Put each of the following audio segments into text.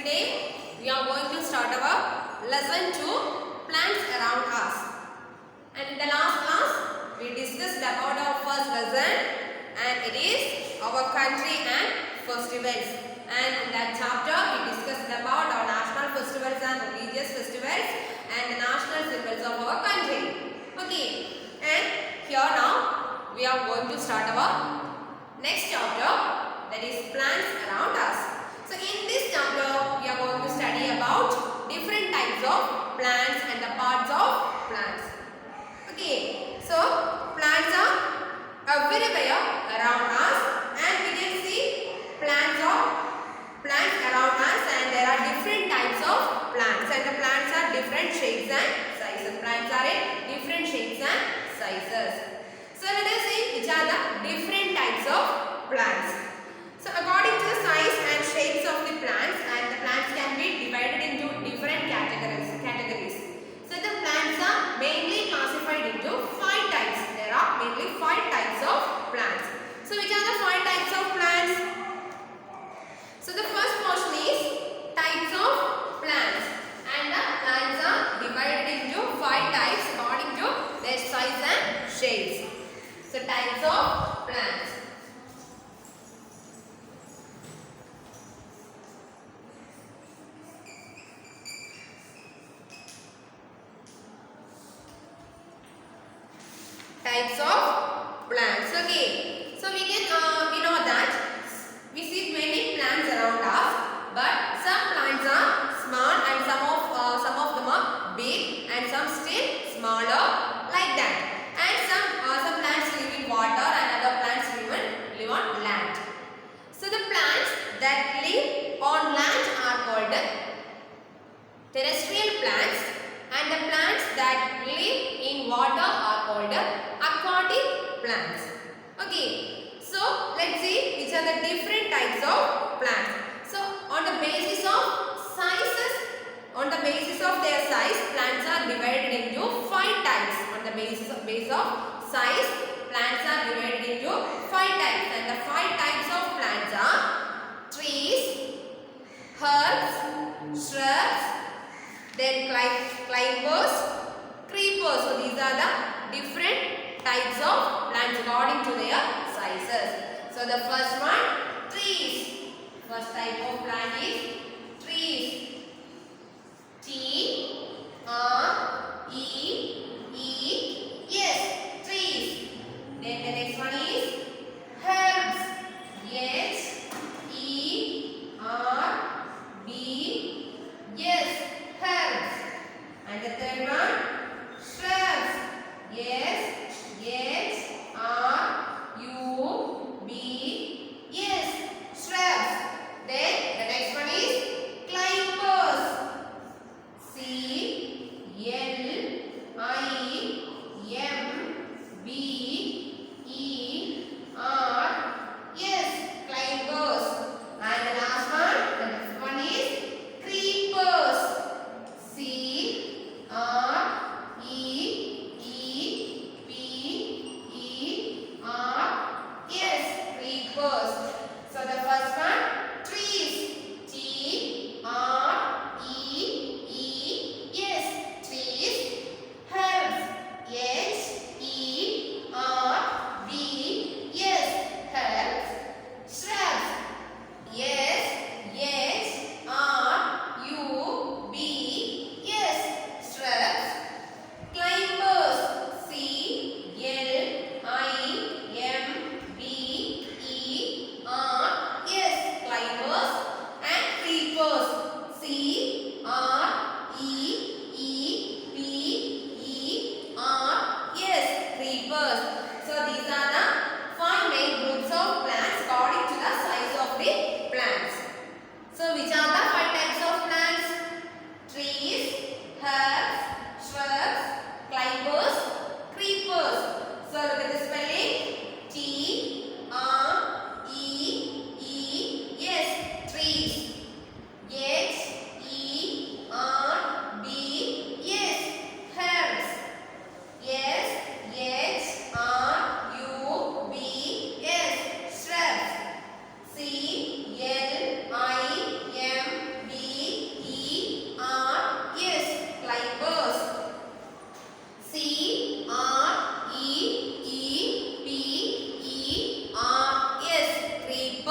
today we are going to start our lesson 2, plants around us. And in the last class we discussed about our first lesson, and it is our country and festivals. And in that chapter we discussed about our national festivals and religious festivals and the national symbols of our country. Okay, and here now we are going to start our next chapter, that is plants around us. So in this chapter we are going to study about different types of plants and the parts of plants. Okay, so plants are everywhere around us, and we can see plants around us, and there are different types of plants, and the plants are different shapes and sizes. Plants are in different shapes and sizes. So let us see which are the different types of plants. So according to the size and shapes of the plants, and the plants can be divided into different categories. So the plants are mainly classified into 5 types. There are mainly 5 types of plants. So which are the 5 types of plants? So the first portion is types of plants, and the plants are divided into 5 types according to their size and shapes. So types of plants. Types of plants. Okay, so we know that we see many plants around us, but some plants are small and some of them are big, and some still smaller, like that. And some plants live in water, and other plants live on land. So the plants that live on land are called terrestrial plants, and the plants that live in water are called aquatic plants. Okay, so let's see which are the different types of plants. So on the basis of sizes, on the basis of their size, plants are divided into 5 types. On the basis of size, plants are divided into 5 types, and the 5 types of plants are trees, herbs, shrubs, then climbers, creepers. So these are the different types of plants according to their sizes. So the first one, trees. First type of plant is trees. T-R-E-E-S, trees. Then the next one is herbs.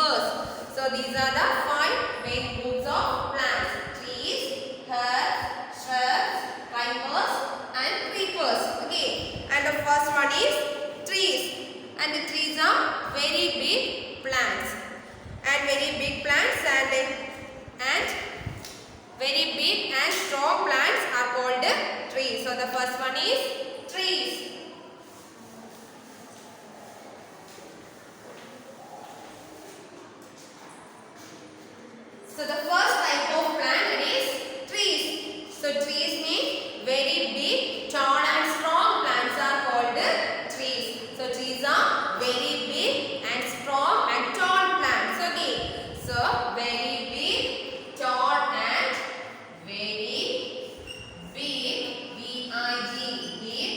creepers. So these are the five main groups of plants: trees, herbs, shrubs, climbers, and creepers. Okay, and the first one is trees, and the trees are very big plants, and very big plants and very big and strong plants are called trees. So the first one is trees. So the first type of plant is trees. So trees mean very big, tall and strong plants are called trees. So trees are very big and strong and tall plants. Okay. So very big, tall and very big, B-I-G, big,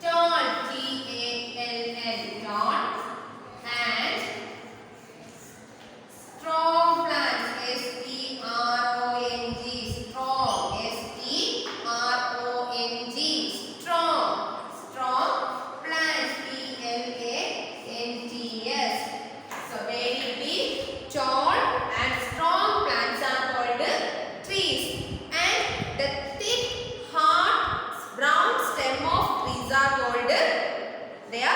tall, T-A-L-L, tall, and strong plants, S-T-R-O-N-G, strong, S-T-R-O-N-G, strong, strong plants, P-L-A-N-T-S. So very big, tall and strong plants are called trees, and the thick, hard, brown stem of trees are called their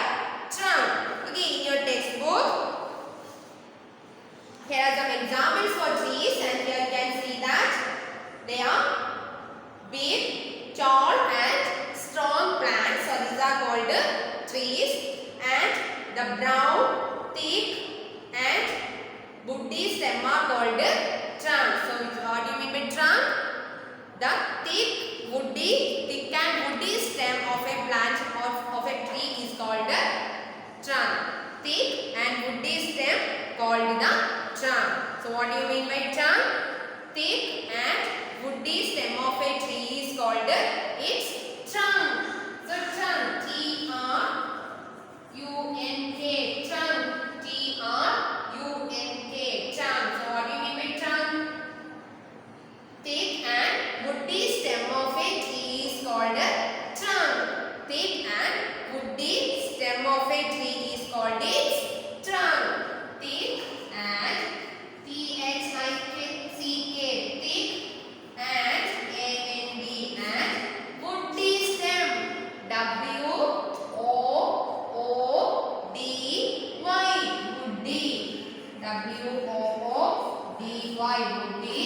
trunk. Okay, in your textbook, here are some examples for trees, and here you can see that they are big, tall and strong plants. So these are called trees, and the brown, thick and woody stem are called trunk. So what do you mean by trunk? The thick and woody stem of a plant of a tree is called trunk. Thick and woody stem called the trunk. So what do you mean by trunk? Thick and woody stem of a tree is called its trunk. So trunk, T-R-U-N-K, trunk, T-R-U-N-K, trunk. So what do you mean by trunk? Thick and woody stem of a tree is called trunk. Thick and woody stem of a tree is called its trunk. Thick and T-H-I-C-K, thick and A-N-D and woody stem, W-O-O-D-Y, woody, W-O-O-D-Y, woody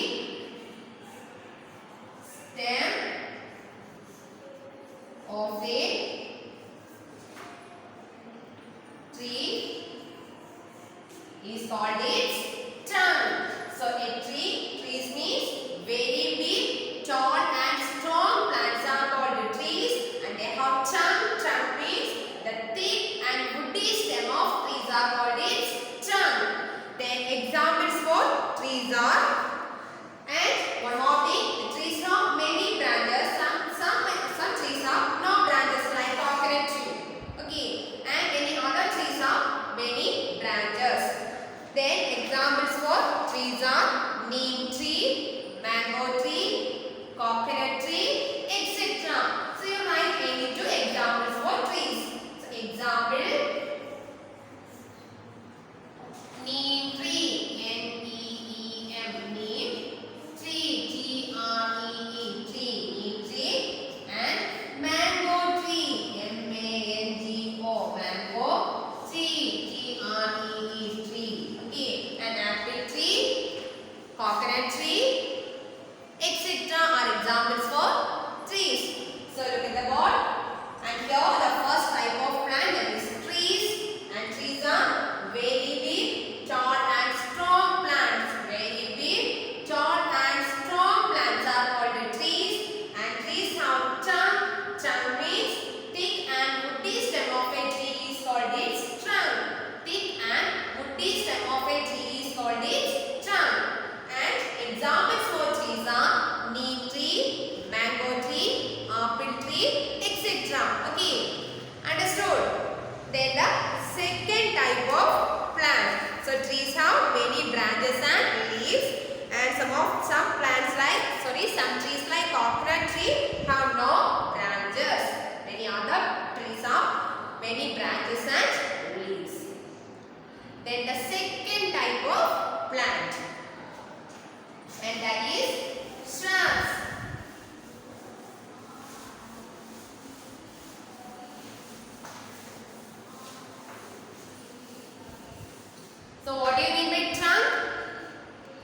stem of a tree is called its trunk. So a trees means very big, tall and strong plants are called trees, and they have trunk. Trunk means the thick and woody stem of trees are called its trunk. Then examples for trees are, and one more thing, the trees have many branches. Some trees have no branches like coconut tree. Okay, and many other trees have many branches. Then examples for trees are neem tree, mango tree, coconut tree, etc. So you write any two examples for trees. So example, neem tree, N-E-E-M, neem tree, T-R-E-E, tree, neem tree, and mango tree, M-A-N-G-O, mango tree, T-R-E-E, tree. Okay, and apple tree, coconut tree, etc. are examples for trees. So look at the board, and here the first type of plant is trees, and trees are very big, tall and strong plants. Very big, tall and strong plants are called trees, and trees have trunk. Trunk means thick and woody stem of a tree is called its trunk. Thick and woody stem of a tree is called its trunk. And plant, and that is shrubs. So what do you mean by trunk?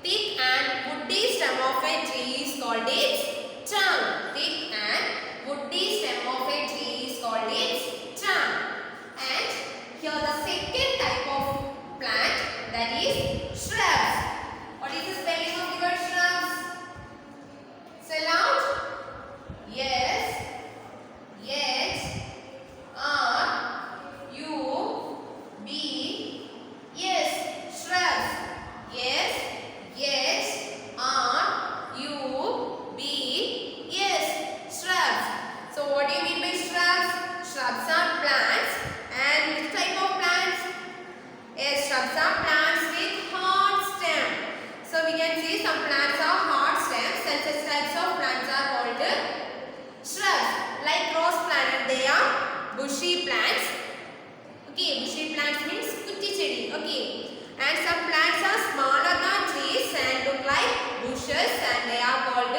Thick and woody stem of a tree is called its trunk. Thick and woody stem of a tree is called its trunk. And here the second type of plant, that is shrubs. What is the spelling of the word shrubs? Say loud. Yes. H R U B. Yes. Shrubs. Yes. Yes. R U B. Yes. Shrubs. So what do you mean by shrubs? Shrubs are plants. And which type of plants? Yes, shrubs are plants with hard stem. So we can see some plants are hard stems and such types of plants are called shrubs. Like rose plant, and they are bushy plants. Okay, bushy plants means kutti chedi. Okay, and some plants are smaller than trees and look like bushes, and they are called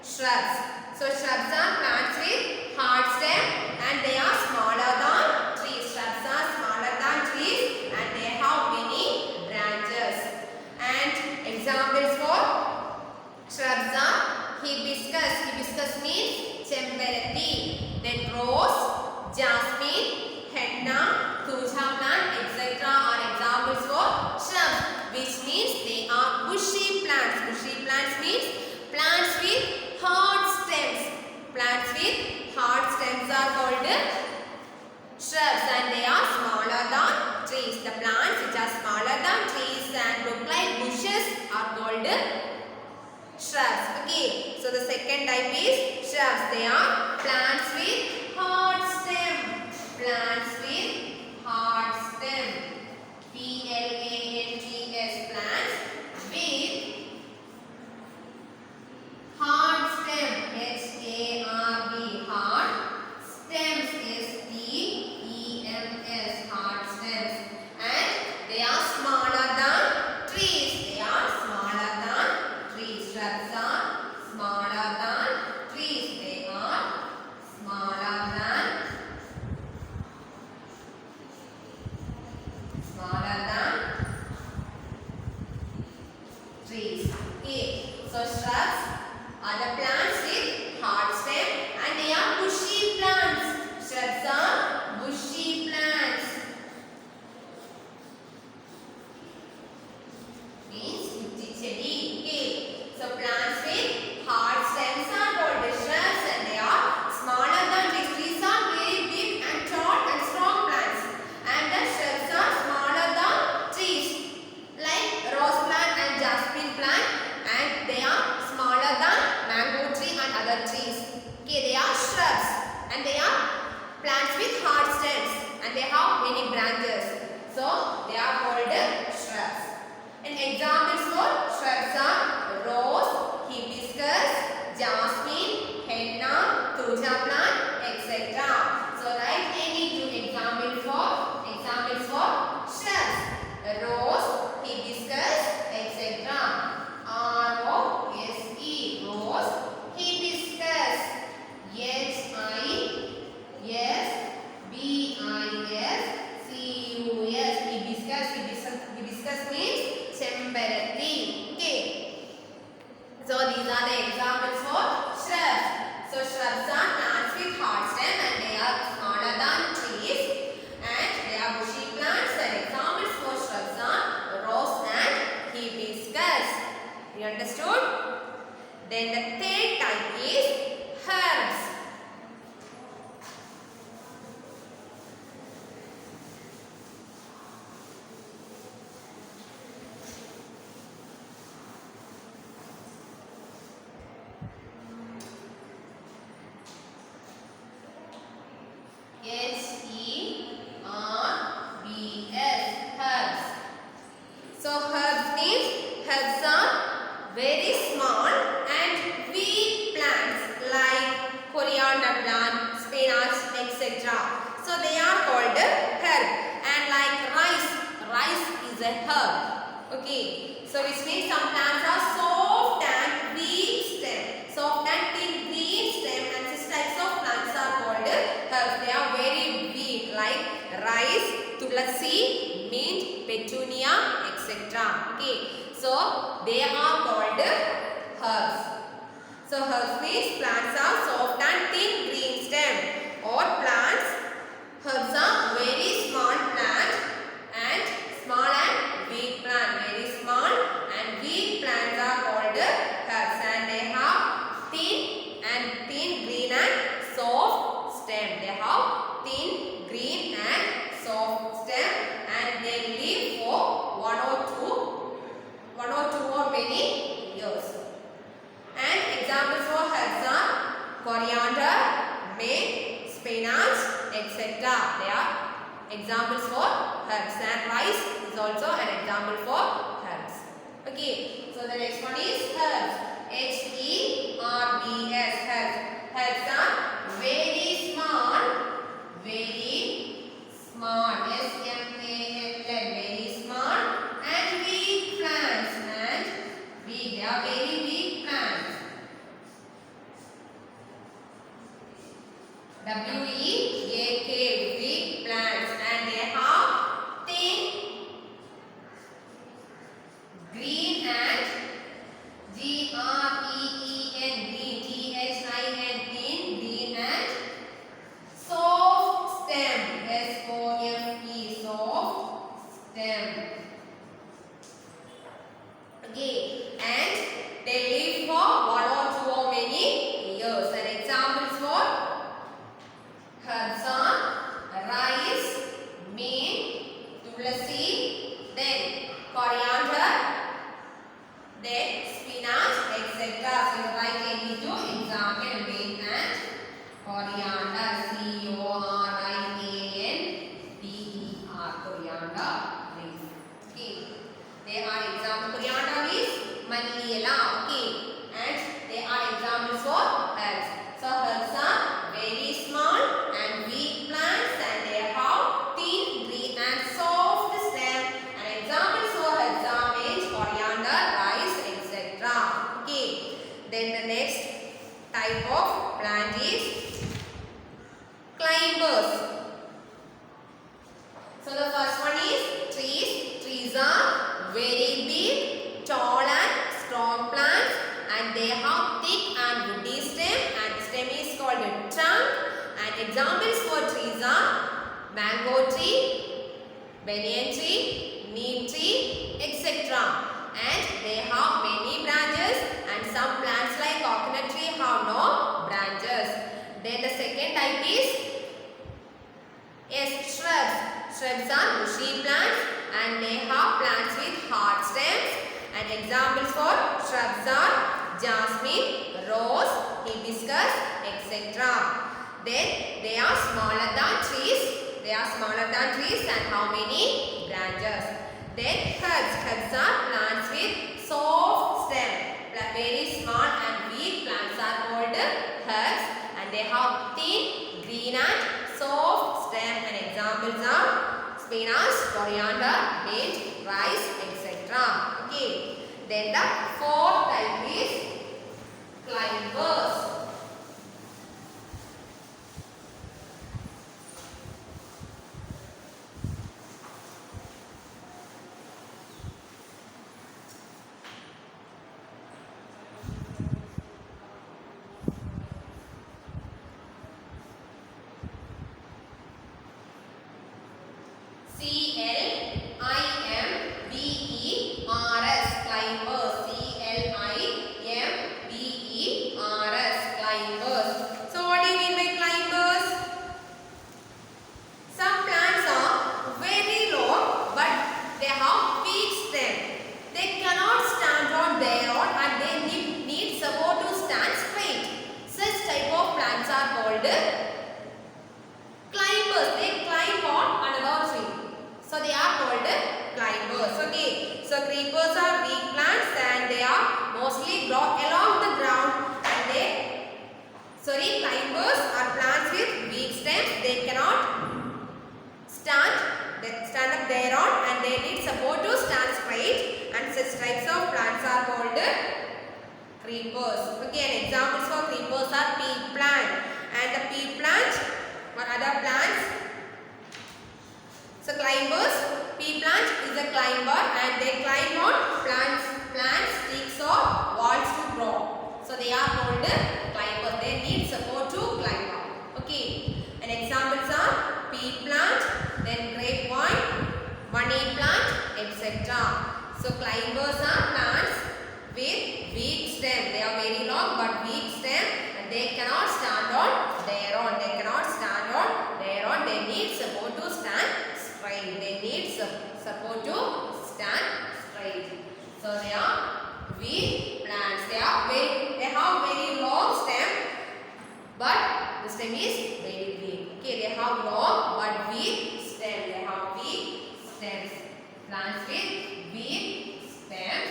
shrubs. So shrubs are plants with hard stem and they are smaller than trees. Shrubs are smaller than trees and they have many branches. And examples for shrubs are hibiscus. Hibiscus means chemberati. Then rose, jasmine, henna, thuja plant, etc. are examples for shrubs, which means they are bushy plants. Bushy plants means plants with hard stems. Plants with hard stems are called shrubs, and they are smaller than trees. The plants which are smaller than trees and look like bushes are called shrubs. Okay, so the second type is shrubs. They are plants with hard stem. Plants with hard stem. Plants. Plants with hard stem. Harb. Hard. Stems. Stems. Hard stems. And they are smaller than trees. They are smaller than trees. Shrubs are smaller than trees. They are smaller than trees. Okay, so shrubs are the plants with hard stem and they are bushy plants. Shrubs are bushy plants. Means kutti chedi. Okay, so plants with hard stems are called shrubs and they are smaller than trees. Trees are very big and tall and strong plants, and the shrubs are smaller than trees, like rose plant and jasmine plant, and they are smaller than mango tree and other trees. Okay, they are shrubs and they are plants with hard stems and they have many branches. So they are called shrubs. And examples for shrubs are rose, hibiscus, jasmine, henna, thuja plant, etc. So write any two examples for shrubs. Rose, hibiscus, etc. R-O-S-E, rose, hibiscus. H-I-S-B-I-S-C-U-S, hibiscus means chemberati. Okay. So these are the examples for shrubs. So shrubs are plants with hard stem and they are smaller than trees and they are bushy plants. And examples for shrubs are rose and hibiscus. You understood? Then the third type is herbs. H-E-R-B-S, herbs. So herbs means herbs are very small and weak plants like coriander plant, spinach, etc. So they are called herb. And like rice is a herb. Okay. So which means some plants are soft and weak stem. Soft and thin green stem, and such types of plants are called herbs. They are very weak, like rice, tulasi, mint, petunia, etc. Okay. So they are called herbs. So herbs means plants are soft and thin green stem, or plants. Herbs are very small plant and small and weak plant. Very small and weak plants are called herbs, and they have thin green and soft stem. They have thin green and soft stem, and they live for one or two or many years. And examples for herbs are coriander, mint, spinach, etc. They are examples for herbs, and rice is also an example for herbs. Okay, so the next one is herbs. H-E-R-B-S, herbs. Herbs are very small, S-M-A-L-L, very small and weak plants, and weak. They are very weak plants. W-E-A-K, weak plants, and they have thin green and G-R-E-E-N, green, T-H-I-N, thin green and soft stem, S-O-F-E, soft stem. Okay, and they live for one or two or many years. And examples for herbs are rice, mint, tulasi, then coriander, then spinach, etc. So you write any two example, mint and coriander, C-O-R-I-A-N-D-E-R, coriander leaf. Okay, they are example. Coriander is Maliyala. Okay, and they are examples for herbs. So herbs are very small and weak plants, and they have thin, green and soft stem. And examples for herbs are mint, coriander, rice, etc. Okay. Then the next type of plant is climbers. So the first one is trees. Trees are very big, tall and strong plants, and they have thick and woody stem, and stem is called a trunk. And examples for trees are mango tree, banyan tree, neem tree, etc. And they have many branches, and some plants like coconut tree have no branches. Then the second type is shrubs. Shrubs are bushy plants, and they have plants with hard stems. And examples for shrubs are jasmine, rose, hibiscus, etc. Then they are smaller than trees. And how many branches? Then herbs. Herbs are plants with soft stem. Very small and weak plants are called herbs, and they have thin, green and soft stem. And examples are spinach, coriander, mint, rice, etc. Okay. Then the fourth type is climbers. C-L-I-M-B-E-R-S, climbers, C creepers. Okay, and examples for creepers are pea plant. And the pea plant or other plants. So climbers, pea plant is a climber and they climb on plants, sticks or walls to grow. So they are called climbers. They need support to climb up. Okay, and examples are pea plant, then grapevine, money plant, etc. So climbers are plants with weak stem. They are very long but weak stem and they cannot stand on their own. They cannot stand on their own. They need support to stand straight. They need support to stand straight. So they are weak plants. They have very long stem but the stem is very weak. Okay, they have long but weak stem. They have weak stems. Plants with weak stems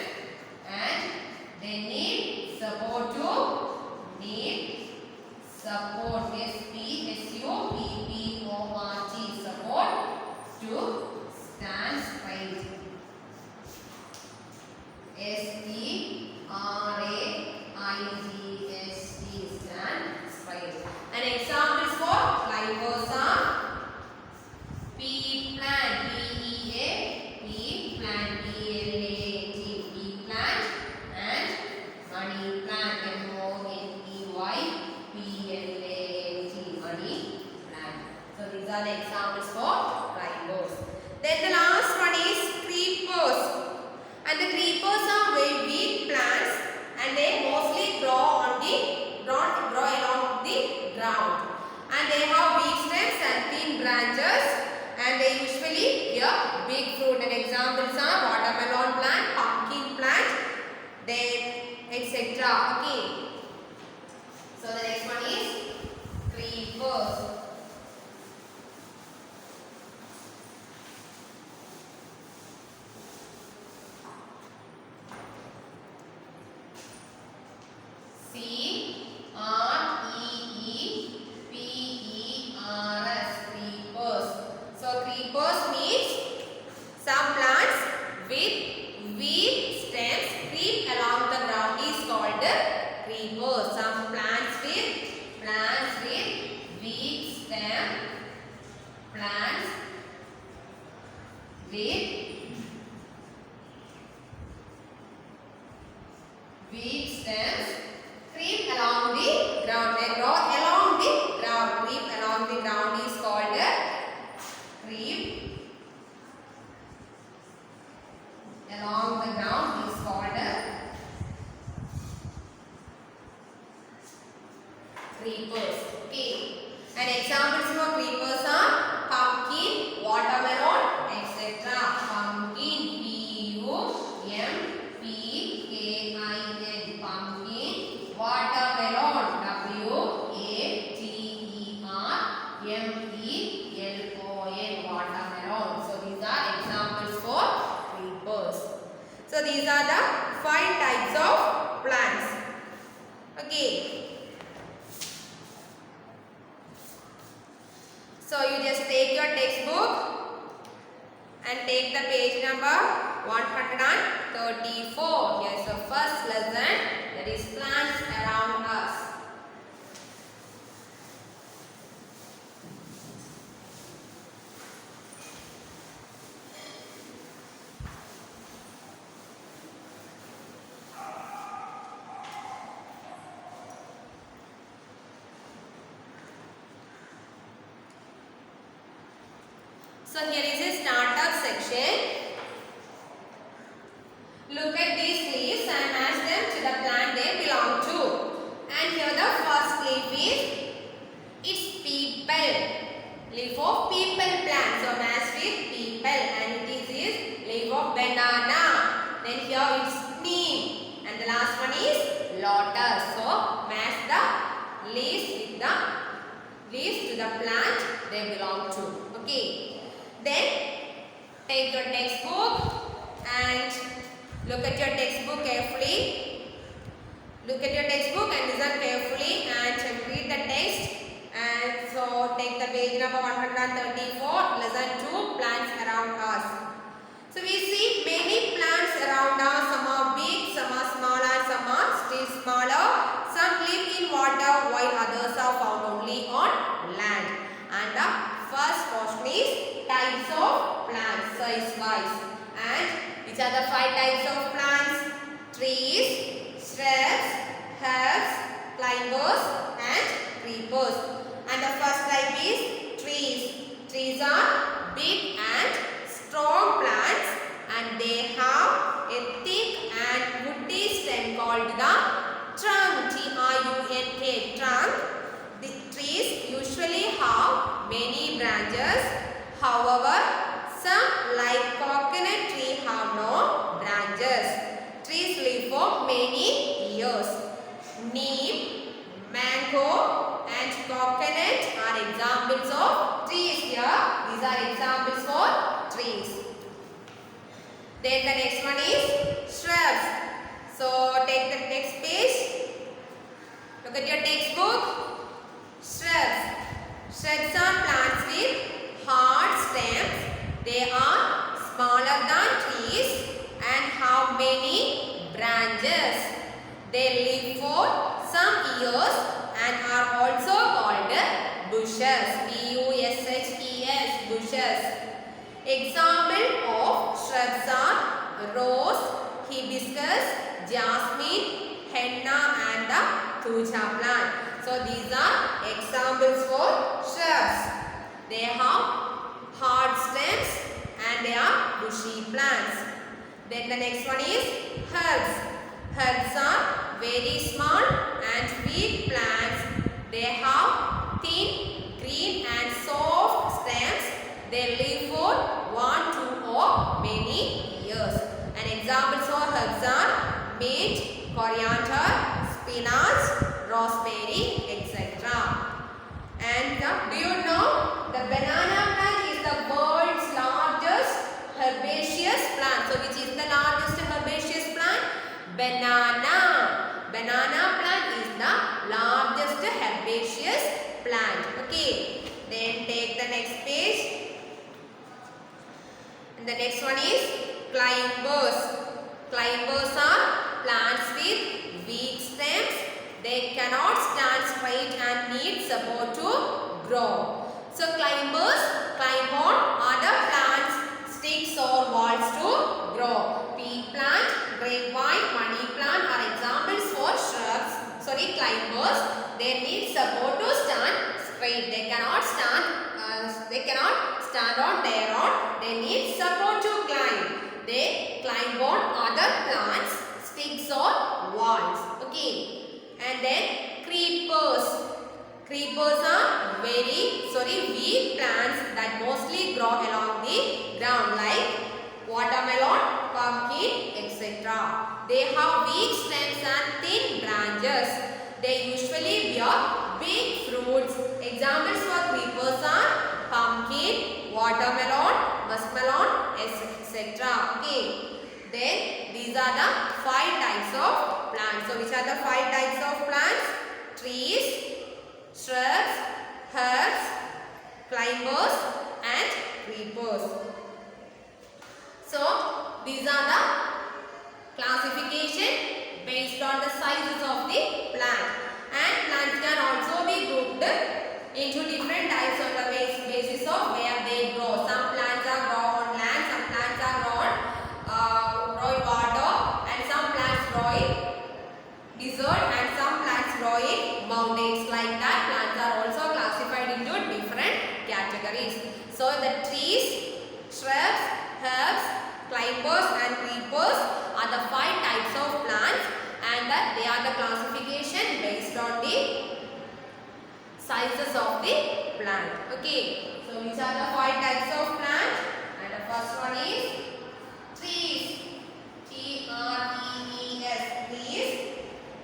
and they need support to support. S-P-S-U-P-P-O-R-T, support to stand straight. S-T-R-A-I-G-S-T, stand straight. And examples for climbers are pea plant, P-E-A, pea plant, P-L-A-T, pea plant, and money plant, M-O-N-E-Y, P-L-A-N-T, money plant. So these are the examples for climbers. Then the last one is creepers. And the creepers are very weak plants and they mostly grow along the ground. And they have weak stems and thin branches and they usually bear big fruit. And examples are watermelon plant, pumpkin plant, then etc. Okay. So the next one is creepers. C-R-E-E-P-E-R-S, creepers. So creepers means some plants with weak stems creep along the ground is called creepers. Some plants with weak stem, plants with weak stems creep along the ground. They grow along the ground. Creep along the ground is called creep. Along the ground is called creepers. Okay. And examples for creepers are pumpkin, watermelon, etc. Pumpkin, P-U-M-P-K-I-N, pumpkin. Watermelon, W-A-T-E-R-M-E-L-O-N, watermelon. So these are examples for creepers. So these are the 5 types of plants. Okay. So you just take your textbook and take the page number 134. Here's the first lesson, that is plants around us. So here is a startup section. Look at these leaves and match them to the plant they belong to. And here the first leaf is, it's people. Leaf of people plant. So match with people. And this is leaf of banana. Then here it's neem. And the last one is lotus. So match the leaves with the leaves to the plant they belong to. Okay. Then take your textbook and look at your textbook carefully. Look at your textbook and listen carefully and read the text. And so take the page number 134, lesson 2, plants around us. So we see many plants around us. Some are big, some are small and some are still small. called the trunk. Trunk. Trunk. The trees usually have many branches. However, some like coconut tree have no branches. Trees live for many years. Neem, mango and coconut are examples of trees here. These are examples for trees. Then the next one is shrubs. So take the next page. Look at your textbook. Shrubs. Shrubs are plants with hard stems. They are smaller than trees and have many branches. They live for some years and are also called bushes. B-U-S-H-E-S, bushes. Example of shrubs are rose, hibiscus, jasmine, henna and the thuja plant. So these are examples for shrubs. They have hard stems and they are bushy plants. Then the next one is herbs. Herbs are very small and weak plants. They have thin, green and soft stems. They live for 1, 2 or many years. And examples for herbs are mint, coriander, spinach, rosemary, etc. And do you know the banana plant is the world's largest herbaceous plant. So which is the largest herbaceous plant? Banana. Banana plant is the largest herbaceous plant. Okay. Then take the next page. And the next one is climbers. Climbers are plants with weak stems. They cannot stand straight and need support to grow. So climbers climb on other plants, sticks or walls to grow. Pea plant, grapevine, money plant are examples for shrubs. Climbers. They need support to stand straight. They cannot stand on their own. They need support to climb. They climb on other plants, sticks or walls. Okay. And then creepers. Creepers are weak plants that mostly grow along the ground like watermelon, pumpkin, etc. They have weak stems and thin branches. They usually bear big fruits. Examples for creepers are pumpkin, watermelon, muskmelon, etc. Okay. Then these are the 5 types of plants. So which are the 5 types of plants? Trees, shrubs, herbs, climbers and creepers. So these are the classification based on the sizes of the plant. And plants can also be grouped into different types on the basis of where they grow. Some plants are grow on land, some plants are grow in water, and some plants grow in desert, and some plants grow in mountains. Like that, plants are also classified into different categories. So the trees, shrubs, herbs, climbers and creepers are the 5 types of plants, and they are the classification based on the sizes of the plant. Okay. So which are the 5 types of plants? And the first one is trees. T-R-E-E-S, trees.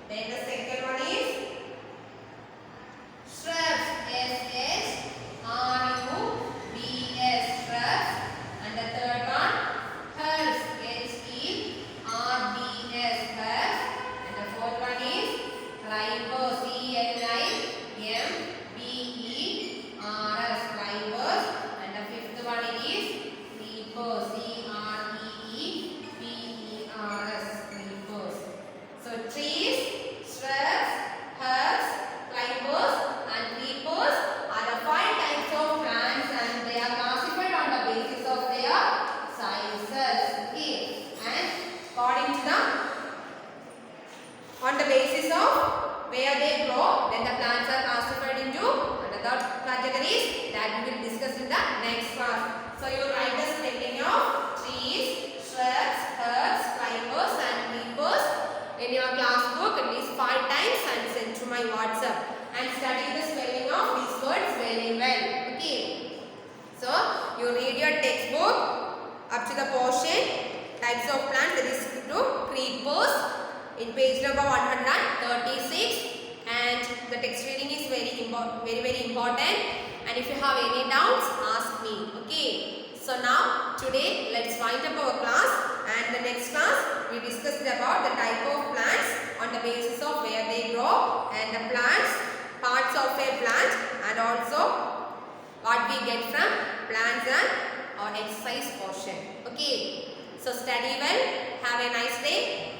Then the second one is shrubs. S-H-R-U-B-S, shrubs. And the third one, herbs. H-E-R-B-S, herbs. And the fourth one is climbers. C-L-I-M-B-E-R-S, climbers. And the fifth one is creepers. C-R-E-E-P-E-R-S, creepers. So trees, shrubs, herbs, climbers and creepers are the 5 types of plants, and they are classified on the basis of their sizes. Okay. And according to on the basis of where they grow, then the plants are classified into another categories that we will discuss in the next class. So you write the spelling of trees, shrubs, herbs, climbers and creepers in your class lines and send to my WhatsApp and study the spelling of these words very well. Okay. So you read your textbook up to the portion types of plants, that is to creepers in page number 136, and the text reading is very important, and if you have any doubts ask me. Okay. So now today let's wind up our class, and the next class we discussed about the type of plants on the basis of where they grow and the plants, parts of a plant, and also what we get from plants and our exercise portion. Okay. So study well. Have a nice day.